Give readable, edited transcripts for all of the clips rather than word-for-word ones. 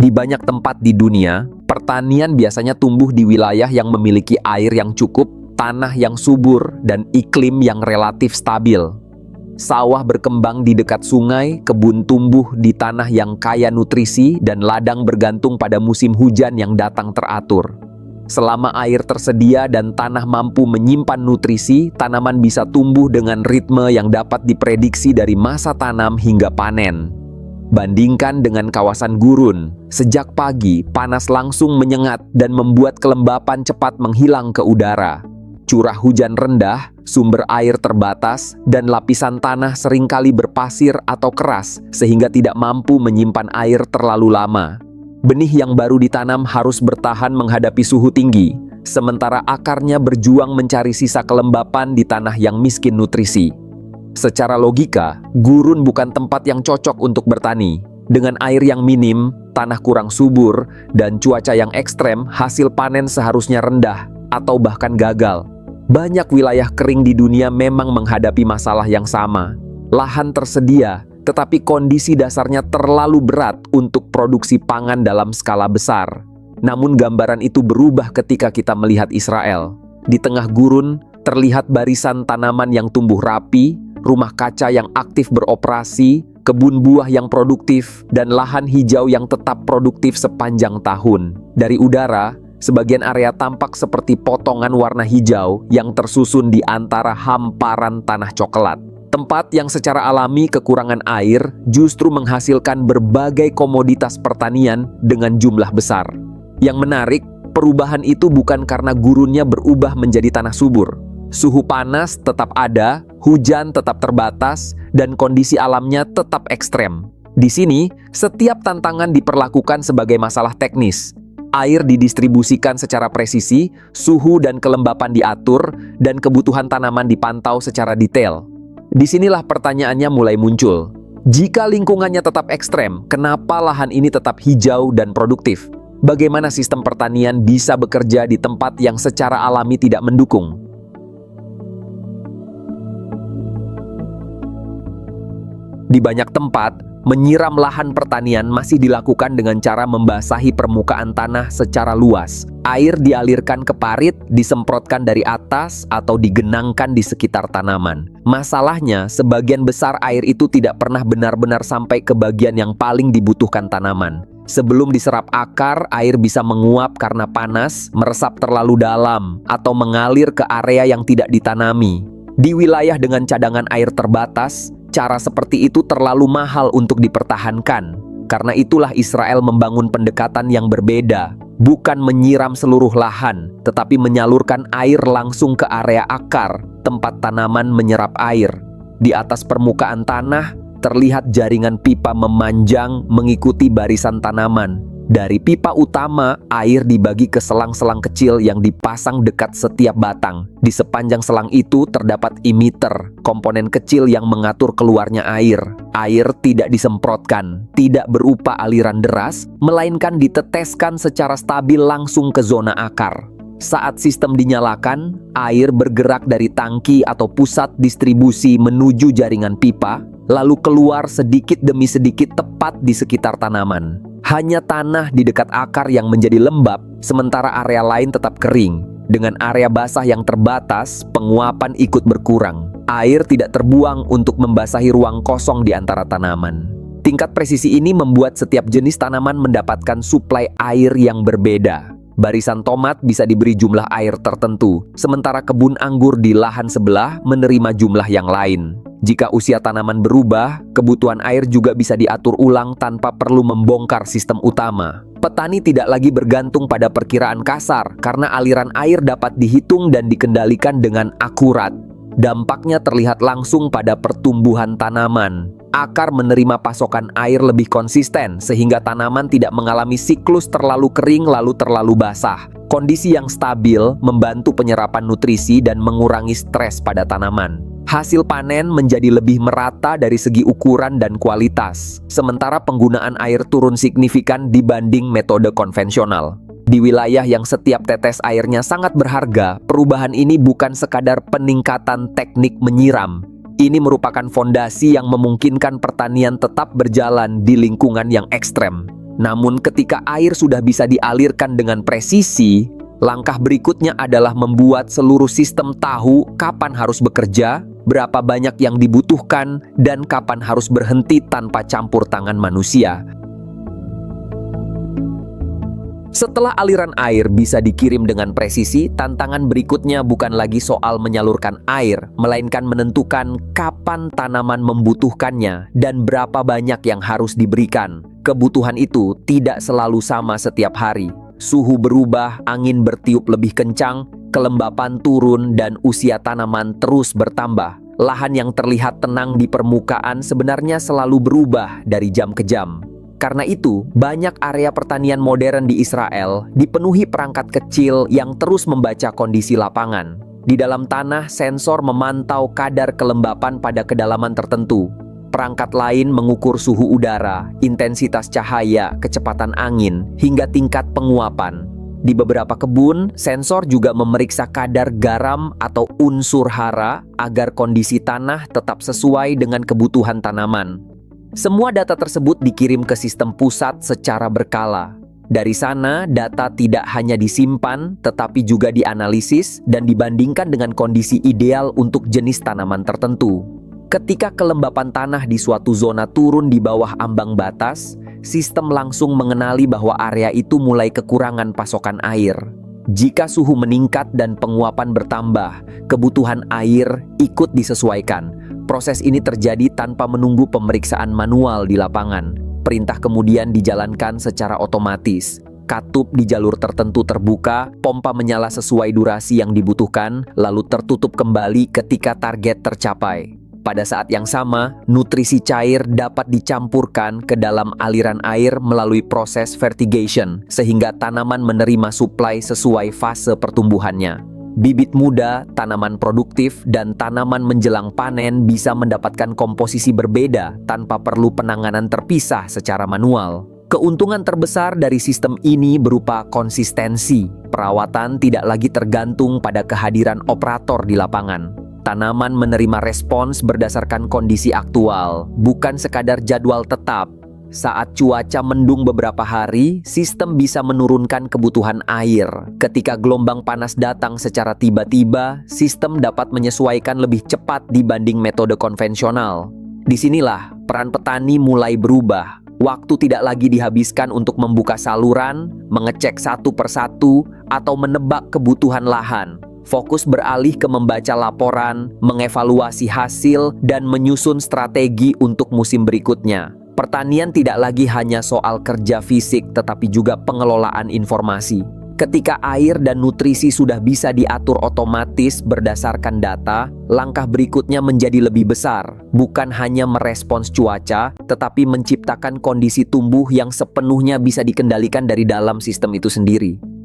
Di banyak tempat di dunia, pertanian biasanya tumbuh di wilayah yang memiliki air yang cukup, tanah yang subur, dan iklim yang relatif stabil. Sawah berkembang di dekat sungai, kebun tumbuh di tanah yang kaya nutrisi, dan ladang bergantung pada musim hujan yang datang teratur. Selama air tersedia dan tanah mampu menyimpan nutrisi, tanaman bisa tumbuh dengan ritme yang dapat diprediksi dari masa tanam hingga panen. Bandingkan dengan kawasan gurun, sejak pagi panas langsung menyengat dan membuat kelembapan cepat menghilang ke udara. Curah hujan rendah, sumber air terbatas, dan lapisan tanah seringkali berpasir atau keras sehingga tidak mampu menyimpan air terlalu lama. Benih yang baru ditanam harus bertahan menghadapi suhu tinggi, sementara akarnya berjuang mencari sisa kelembapan di tanah yang miskin nutrisi. Secara logika, gurun bukan tempat yang cocok untuk bertani. Dengan air yang minim, tanah kurang subur, dan cuaca yang ekstrem, hasil panen seharusnya rendah atau bahkan gagal. Banyak wilayah kering di dunia memang menghadapi masalah yang sama. Lahan tersedia, tetapi kondisi dasarnya terlalu berat untuk produksi pangan dalam skala besar. Namun gambaran itu berubah ketika kita melihat Israel. Di tengah gurun, terlihat barisan tanaman yang tumbuh rapi, rumah kaca yang aktif beroperasi, kebun buah yang produktif, dan lahan hijau yang tetap produktif sepanjang tahun. Dari udara, sebagian area tampak seperti potongan warna hijau yang tersusun di antara hamparan tanah coklat. Tempat yang secara alami kekurangan air justru menghasilkan berbagai komoditas pertanian dengan jumlah besar. Yang menarik, perubahan itu bukan karena gurunnya berubah menjadi tanah subur. Suhu panas tetap ada, hujan tetap terbatas, dan kondisi alamnya tetap ekstrem. Di sini, setiap tantangan diperlakukan sebagai masalah teknis. Air didistribusikan secara presisi, suhu dan kelembapan diatur, dan kebutuhan tanaman dipantau secara detail. Disinilah pertanyaannya mulai muncul. Jika lingkungannya tetap ekstrem, kenapa lahan ini tetap hijau dan produktif? Bagaimana sistem pertanian bisa bekerja di tempat yang secara alami tidak mendukung? Di banyak tempat, menyiram lahan pertanian masih dilakukan dengan cara membasahi permukaan tanah secara luas. Air dialirkan ke parit, disemprotkan dari atas, atau digenangkan di sekitar tanaman. Masalahnya, sebagian besar air itu tidak pernah benar-benar sampai ke bagian yang paling dibutuhkan tanaman. Sebelum diserap akar, air bisa menguap karena panas, meresap terlalu dalam, atau mengalir ke area yang tidak ditanami. Di wilayah dengan cadangan air terbatas, cara seperti itu terlalu mahal untuk dipertahankan. Karena itulah Israel membangun pendekatan yang berbeda, bukan menyiram seluruh lahan, tetapi menyalurkan air langsung ke area akar, tempat tanaman menyerap air. Di atas permukaan tanah, terlihat jaringan pipa memanjang mengikuti barisan tanaman. Dari pipa utama, air dibagi ke selang-selang kecil yang dipasang dekat setiap batang. Di sepanjang selang itu terdapat emitter, komponen kecil yang mengatur keluarnya air. Air tidak disemprotkan, tidak berupa aliran deras, melainkan diteteskan secara stabil langsung ke zona akar. Saat sistem dinyalakan, air bergerak dari tangki atau pusat distribusi menuju jaringan pipa, lalu keluar sedikit demi sedikit tepat di sekitar tanaman. Hanya tanah di dekat akar yang menjadi lembab, sementara area lain tetap kering. Dengan area basah yang terbatas, penguapan ikut berkurang. Air tidak terbuang untuk membasahi ruang kosong di antara tanaman. Tingkat presisi ini membuat setiap jenis tanaman mendapatkan suplai air yang berbeda. Barisan tomat bisa diberi jumlah air tertentu, sementara kebun anggur di lahan sebelah menerima jumlah yang lain. Jika usia tanaman berubah, kebutuhan air juga bisa diatur ulang tanpa perlu membongkar sistem utama. Petani tidak lagi bergantung pada perkiraan kasar karena aliran air dapat dihitung dan dikendalikan dengan akurat. Dampaknya terlihat langsung pada pertumbuhan tanaman. Akar menerima pasokan air lebih konsisten sehingga tanaman tidak mengalami siklus terlalu kering lalu terlalu basah. Kondisi yang stabil membantu penyerapan nutrisi dan mengurangi stres pada tanaman. Hasil panen menjadi lebih merata dari segi ukuran dan kualitas, sementara penggunaan air turun signifikan dibanding metode konvensional. Di wilayah yang setiap tetes airnya sangat berharga, perubahan ini bukan sekadar peningkatan teknik menyiram. Ini merupakan fondasi yang memungkinkan pertanian tetap berjalan di lingkungan yang ekstrem. Namun ketika air sudah bisa dialirkan dengan presisi, langkah berikutnya adalah membuat seluruh sistem tahu kapan harus bekerja, berapa banyak yang dibutuhkan, dan kapan harus berhenti tanpa campur tangan manusia. Setelah aliran air bisa dikirim dengan presisi, tantangan berikutnya bukan lagi soal menyalurkan air, melainkan menentukan kapan tanaman membutuhkannya dan berapa banyak yang harus diberikan. Kebutuhan itu tidak selalu sama setiap hari. Suhu berubah, angin bertiup lebih kencang, kelembapan turun, dan usia tanaman terus bertambah. Lahan yang terlihat tenang di permukaan sebenarnya selalu berubah dari jam ke jam. Karena itu, banyak area pertanian modern di Israel dipenuhi perangkat kecil yang terus membaca kondisi lapangan. Di dalam tanah, sensor memantau kadar kelembapan pada kedalaman tertentu. Perangkat lain mengukur suhu udara, intensitas cahaya, kecepatan angin, hingga tingkat penguapan. Di beberapa kebun, sensor juga memeriksa kadar garam atau unsur hara agar kondisi tanah tetap sesuai dengan kebutuhan tanaman. Semua data tersebut dikirim ke sistem pusat secara berkala. Dari sana, data tidak hanya disimpan, tetapi juga dianalisis dan dibandingkan dengan kondisi ideal untuk jenis tanaman tertentu. Ketika kelembapan tanah di suatu zona turun di bawah ambang batas, sistem langsung mengenali bahwa area itu mulai kekurangan pasokan air. Jika suhu meningkat dan penguapan bertambah, kebutuhan air ikut disesuaikan. Proses ini terjadi tanpa menunggu pemeriksaan manual di lapangan. Perintah kemudian dijalankan secara otomatis. Katup di jalur tertentu terbuka, pompa menyala sesuai durasi yang dibutuhkan, lalu tertutup kembali ketika target tercapai. Pada saat yang sama, nutrisi cair dapat dicampurkan ke dalam aliran air melalui proses fertigation, sehingga tanaman menerima suplai sesuai fase pertumbuhannya. Bibit muda, tanaman produktif, dan tanaman menjelang panen bisa mendapatkan komposisi berbeda tanpa perlu penanganan terpisah secara manual. Keuntungan terbesar dari sistem ini berupa konsistensi. Perawatan tidak lagi tergantung pada kehadiran operator di lapangan. Tanaman menerima respons berdasarkan kondisi aktual, bukan sekadar jadwal tetap. Saat cuaca mendung beberapa hari, sistem bisa menurunkan kebutuhan air. Ketika gelombang panas datang secara tiba-tiba, sistem dapat menyesuaikan lebih cepat dibanding metode konvensional. Disinilah peran petani mulai berubah. Waktu tidak lagi dihabiskan untuk membuka saluran, mengecek satu persatu, atau menebak kebutuhan lahan. Fokus beralih ke membaca laporan, mengevaluasi hasil, dan menyusun strategi untuk musim berikutnya. Pertanian tidak lagi hanya soal kerja fisik, tetapi juga pengelolaan informasi. Ketika air dan nutrisi sudah bisa diatur otomatis berdasarkan data, langkah berikutnya menjadi lebih besar. Bukan hanya merespons cuaca, tetapi menciptakan kondisi tumbuh yang sepenuhnya bisa dikendalikan dari dalam sistem itu sendiri.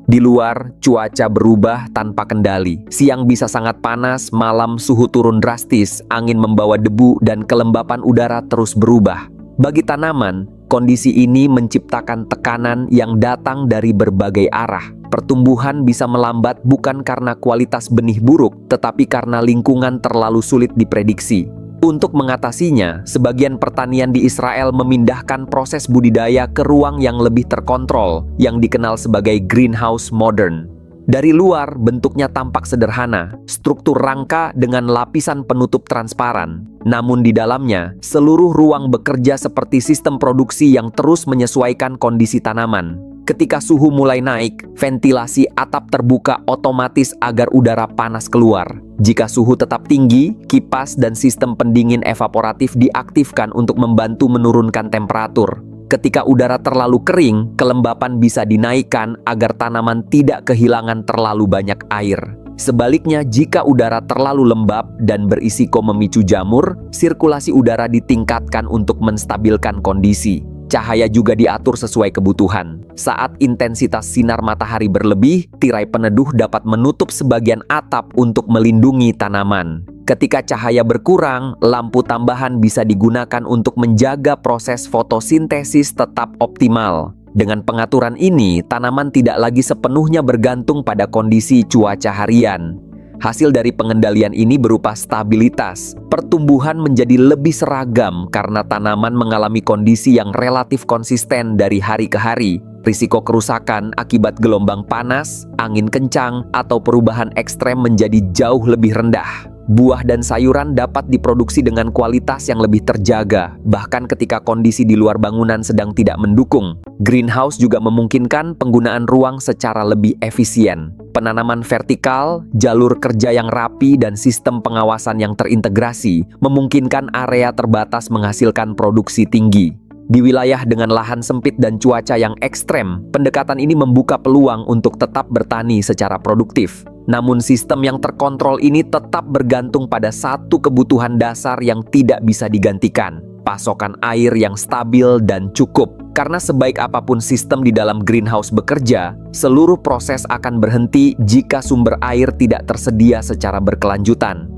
Di luar, cuaca berubah tanpa kendali. Siang bisa sangat panas, malam suhu turun drastis, angin membawa debu, dan kelembapan udara terus berubah. Bagi tanaman, kondisi ini menciptakan tekanan yang datang dari berbagai arah. Pertumbuhan bisa melambat bukan karena kualitas benih buruk, tetapi karena lingkungan terlalu sulit diprediksi. Untuk mengatasinya, sebagian pertanian di Israel memindahkan proses budidaya ke ruang yang lebih terkontrol, yang dikenal sebagai greenhouse modern. Dari luar, bentuknya tampak sederhana, struktur rangka dengan lapisan penutup transparan. Namun di dalamnya, seluruh ruang bekerja seperti sistem produksi yang terus menyesuaikan kondisi tanaman. Ketika suhu mulai naik, ventilasi atap terbuka otomatis agar udara panas keluar. Jika suhu tetap tinggi, kipas dan sistem pendingin evaporatif diaktifkan untuk membantu menurunkan temperatur. Ketika udara terlalu kering, kelembapan bisa dinaikkan agar tanaman tidak kehilangan terlalu banyak air. Sebaliknya, jika udara terlalu lembab dan berisiko memicu jamur, sirkulasi udara ditingkatkan untuk menstabilkan kondisi. Cahaya juga diatur sesuai kebutuhan. Saat intensitas sinar matahari berlebih, tirai peneduh dapat menutup sebagian atap untuk melindungi tanaman. Ketika cahaya berkurang, lampu tambahan bisa digunakan untuk menjaga proses fotosintesis tetap optimal. Dengan pengaturan ini, tanaman tidak lagi sepenuhnya bergantung pada kondisi cuaca harian. Hasil dari pengendalian ini berupa stabilitas. Pertumbuhan menjadi lebih seragam karena tanaman mengalami kondisi yang relatif konsisten dari hari ke hari. Risiko kerusakan akibat gelombang panas, angin kencang, atau perubahan ekstrem menjadi jauh lebih rendah. Buah dan sayuran dapat diproduksi dengan kualitas yang lebih terjaga, bahkan ketika kondisi di luar bangunan sedang tidak mendukung. Greenhouse juga memungkinkan penggunaan ruang secara lebih efisien. Penanaman vertikal, jalur kerja yang rapi, dan sistem pengawasan yang terintegrasi memungkinkan area terbatas menghasilkan produksi tinggi. Di wilayah dengan lahan sempit dan cuaca yang ekstrem, pendekatan ini membuka peluang untuk tetap bertani secara produktif. Namun sistem yang terkontrol ini tetap bergantung pada satu kebutuhan dasar yang tidak bisa digantikan: pasokan air yang stabil dan cukup. Karena sebaik apapun sistem di dalam greenhouse bekerja, seluruh proses akan berhenti jika sumber air tidak tersedia secara berkelanjutan.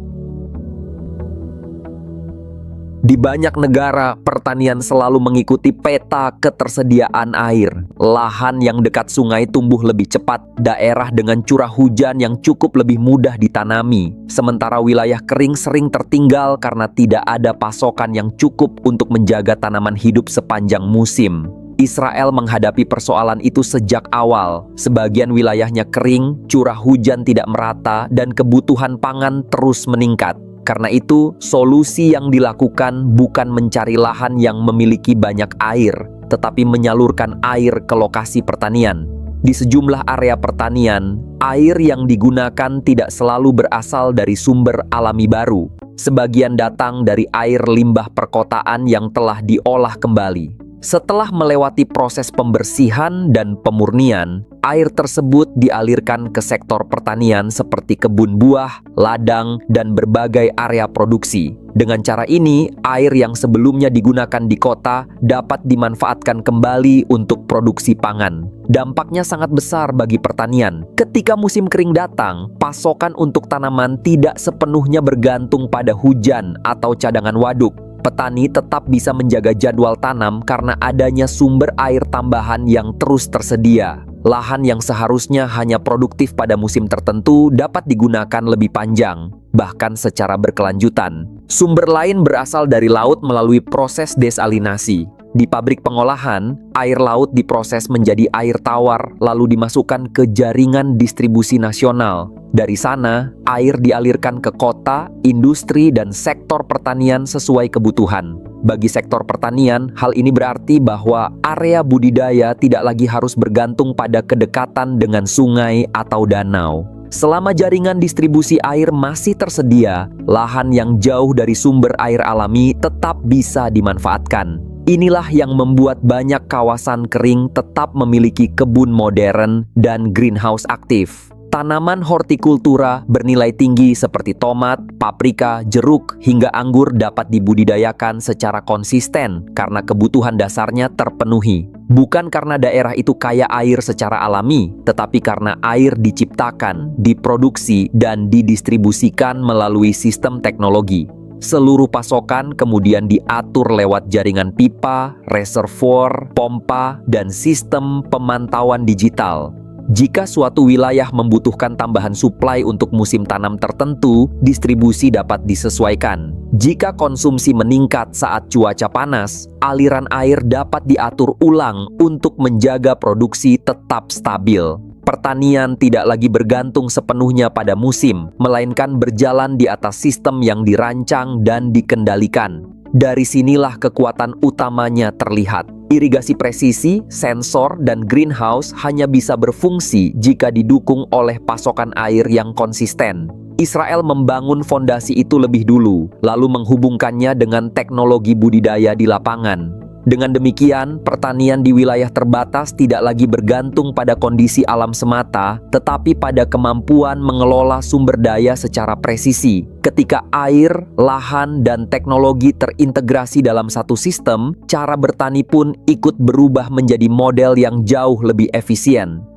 Di banyak negara, pertanian selalu mengikuti peta ketersediaan air. Lahan yang dekat sungai tumbuh lebih cepat, daerah dengan curah hujan yang cukup lebih mudah ditanami. Sementara wilayah kering sering tertinggal karena tidak ada pasokan yang cukup untuk menjaga tanaman hidup sepanjang musim. Israel menghadapi persoalan itu sejak awal. Sebagian wilayahnya kering, curah hujan tidak merata, dan kebutuhan pangan terus meningkat. Karena itu, solusi yang dilakukan bukan mencari lahan yang memiliki banyak air, tetapi menyalurkan air ke lokasi pertanian. Di sejumlah area pertanian, air yang digunakan tidak selalu berasal dari sumber alami baru. Sebagian datang dari air limbah perkotaan yang telah diolah kembali. Setelah melewati proses pembersihan dan pemurnian, air tersebut dialirkan ke sektor pertanian seperti kebun buah, ladang, dan berbagai area produksi. Dengan cara ini, air yang sebelumnya digunakan di kota dapat dimanfaatkan kembali untuk produksi pangan. Dampaknya sangat besar bagi pertanian. Ketika musim kering datang, pasokan untuk tanaman tidak sepenuhnya bergantung pada hujan atau cadangan waduk. Petani tetap bisa menjaga jadwal tanam karena adanya sumber air tambahan yang terus tersedia. Lahan yang seharusnya hanya produktif pada musim tertentu dapat digunakan lebih panjang, bahkan secara berkelanjutan. Sumber lain berasal dari laut melalui proses desalinasi. Di pabrik pengolahan, air laut diproses menjadi air tawar lalu dimasukkan ke jaringan distribusi nasional. Dari sana, air dialirkan ke kota, industri, dan sektor pertanian sesuai kebutuhan. Bagi sektor pertanian, hal ini berarti bahwa area budidaya tidak lagi harus bergantung pada kedekatan dengan sungai atau danau. Selama jaringan distribusi air masih tersedia, lahan yang jauh dari sumber air alami tetap bisa dimanfaatkan. Inilah yang membuat banyak kawasan kering tetap memiliki kebun modern dan greenhouse aktif. Tanaman hortikultura bernilai tinggi seperti tomat, paprika, jeruk, hingga anggur dapat dibudidayakan secara konsisten karena kebutuhan dasarnya terpenuhi. Bukan karena daerah itu kaya air secara alami, tetapi karena air diciptakan, diproduksi, dan didistribusikan melalui sistem teknologi. Seluruh pasokan kemudian diatur lewat jaringan pipa, reservoir, pompa, dan sistem pemantauan digital. Jika suatu wilayah membutuhkan tambahan suplai untuk musim tanam tertentu, distribusi dapat disesuaikan. Jika konsumsi meningkat saat cuaca panas, aliran air dapat diatur ulang untuk menjaga produksi tetap stabil. Pertanian tidak lagi bergantung sepenuhnya pada musim, melainkan berjalan di atas sistem yang dirancang dan dikendalikan. Dari sinilah kekuatan utamanya terlihat. Irigasi presisi, sensor, dan greenhouse hanya bisa berfungsi jika didukung oleh pasokan air yang konsisten. Israel membangun fondasi itu lebih dulu, lalu menghubungkannya dengan teknologi budidaya di lapangan. Dengan demikian, pertanian di wilayah terbatas tidak lagi bergantung pada kondisi alam semata, tetapi pada kemampuan mengelola sumber daya secara presisi. Ketika air, lahan, dan teknologi terintegrasi dalam satu sistem, cara bertani pun ikut berubah menjadi model yang jauh lebih efisien.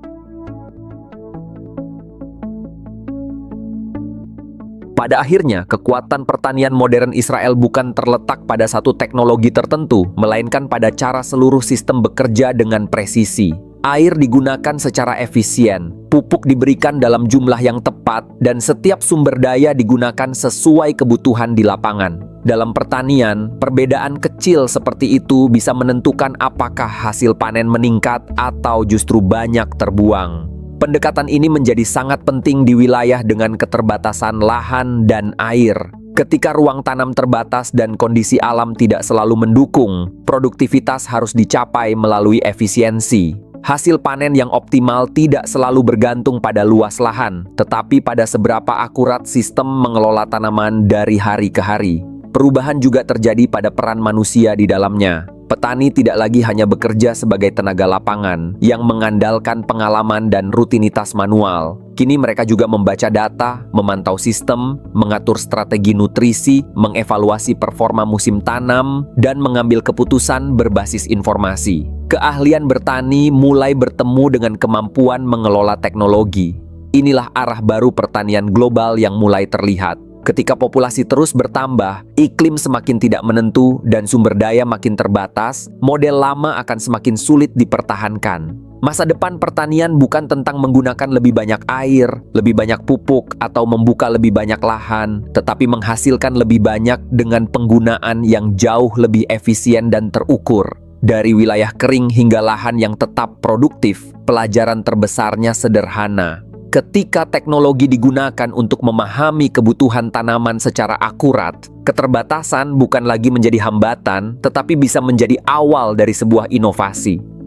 Pada akhirnya, kekuatan pertanian modern Israel bukan terletak pada satu teknologi tertentu, melainkan pada cara seluruh sistem bekerja dengan presisi. Air digunakan secara efisien, Pupuk diberikan dalam jumlah yang tepat dan setiap sumber daya digunakan sesuai kebutuhan di lapangan. Dalam pertanian, perbedaan kecil seperti itu bisa menentukan apakah hasil panen meningkat atau justru banyak terbuang. Pendekatan ini menjadi sangat penting di wilayah dengan keterbatasan lahan dan air. Ketika ruang tanam terbatas dan kondisi alam tidak selalu mendukung, produktivitas harus dicapai melalui efisiensi. Hasil panen yang optimal tidak selalu bergantung pada luas lahan, tetapi pada seberapa akurat sistem mengelola tanaman dari hari ke hari. Perubahan juga terjadi pada peran manusia di dalamnya. Petani tidak lagi hanya bekerja sebagai tenaga lapangan yang mengandalkan pengalaman dan rutinitas manual. Kini mereka juga membaca data, memantau sistem, mengatur strategi nutrisi, mengevaluasi performa musim tanam, dan mengambil keputusan berbasis informasi. Keahlian bertani mulai bertemu dengan kemampuan mengelola teknologi. Inilah arah baru pertanian global yang mulai terlihat. Ketika populasi terus bertambah, iklim semakin tidak menentu, dan sumber daya makin terbatas, model lama akan semakin sulit dipertahankan. Masa depan pertanian bukan tentang menggunakan lebih banyak air, lebih banyak pupuk, atau membuka lebih banyak lahan, tetapi menghasilkan lebih banyak dengan penggunaan yang jauh lebih efisien dan terukur. Dari wilayah kering hingga lahan yang tetap produktif, pelajaran terbesarnya sederhana. Ketika teknologi digunakan untuk memahami kebutuhan tanaman secara akurat, keterbatasan bukan lagi menjadi hambatan, tetapi bisa menjadi awal dari sebuah inovasi.